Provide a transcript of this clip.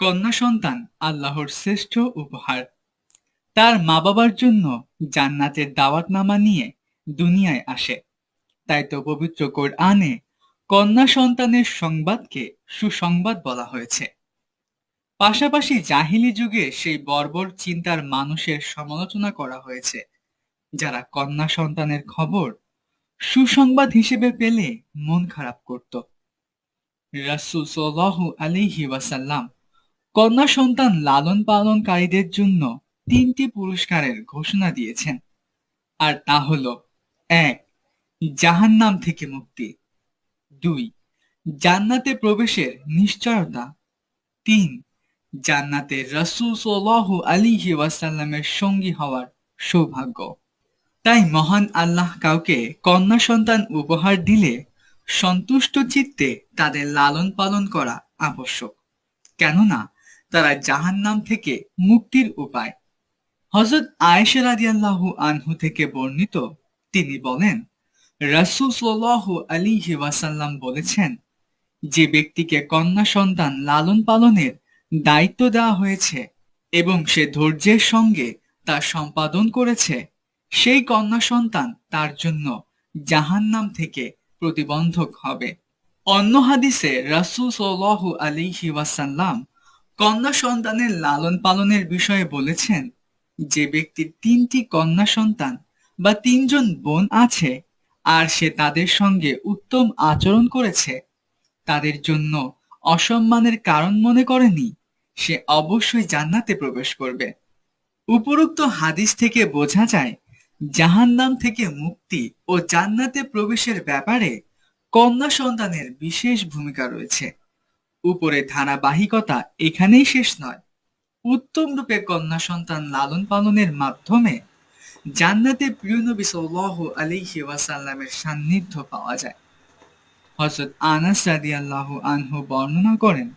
কন্যা সন্তান আল্লাহর শ্রেষ্ঠ উপহার। তার মা বাবার জন্য জান্নাতের দাওয়াতনামা নিয়ে দুনিয়ায় আসে। তাই তো পবিত্র কোরআনে কন্যা সন্তানের সংবাদকে সুসংবাদ বলা হয়েছে। পাশাপাশি জাহিলি যুগে সেই বর্বর চিন্তার মানুষের সমালোচনা করা হয়েছে, যারা কন্যা সন্তানের খবর সুসংবাদ হিসেবে পেলে মন খারাপ করত। রাসূল সাল্লাল্লাহু আলাইহি ওয়াসাল্লাম কন্যা সন্তান লালন পালনকারীদের জন্য তিনটি পুরস্কারের ঘোষণা দিয়েছেন, আর তা হল: ১. জাহান্নাম থেকে মুক্তি, ২. জান্নাতে প্রবেশের নিশ্চয়তা, ৩. জান্নাতে রাসূল সাল্লাল্লাহু আলাইহি ওয়াসাল্লামের সঙ্গী হওয়ার সৌভাগ্য। তাই মহান আল্লাহ কাউকে কন্যা সন্তান উপহার দিলে সন্তুষ্ট চিত্তে তাদের লালন পালন করা আবশ্যক, কেননা তারা জাহান্নাম থেকে মুক্তির উপায়। হযরত আয়েশা রাদিয়াল্লাহু আনহু থেকে বর্ণিত, তিনি বলেন, রাসূল সাল্লাল্লাহু আলাইহি ওয়াসাল্লাম বলেছেন, যে ব্যক্তিকে কন্যা সন্তান লালন পালনের দায়িত্ব দেওয়া হয়েছে এবং সে ধৈর্যের সঙ্গে তা সম্পাদন করেছে, সেই কন্যা সন্তান তার জন্য জাহান্নাম থেকে প্রতিবন্ধক হবে। অন্য হাদিসে রাসূল সাল্লাল্লাহু আলাইহি ওয়াসাল্লাম কন্যা সন্তানের লালন পালনের বিষয়ে বলেছেন, যে ব্যক্তির ৩টি কন্যা সন্তান বা ৩ জন বোন আছে আর সে তাদের সঙ্গে উত্তম আচরণ করেছে, তাদের জন্য অসম্মানের কারণ মনে করেনি, সে অবশ্যই জান্নাতে প্রবেশ করবে। উপরোক্ত হাদিস থেকে বোঝা যায়, জাহান্নাম থেকে মুক্তি ও জান্নাতে প্রবেশের ব্যাপারে কন্যা সন্তানের বিশেষ ভূমিকা রয়েছে। উপরে ধারাবাহিকতা এখানেই শেষ নয়। উত্তম রূপে কন্যা সন্তান লালন পালনের মাধ্যমে জান্নাতে প্রিয় নবী সাল্লাল্লাহু আলাইহি ওয়াসাল্লামের সান্নিধ্য পাওয়া যায়। হযরত আনাস রাদিয়াল্লাহু আনহু বর্ণনা করেন,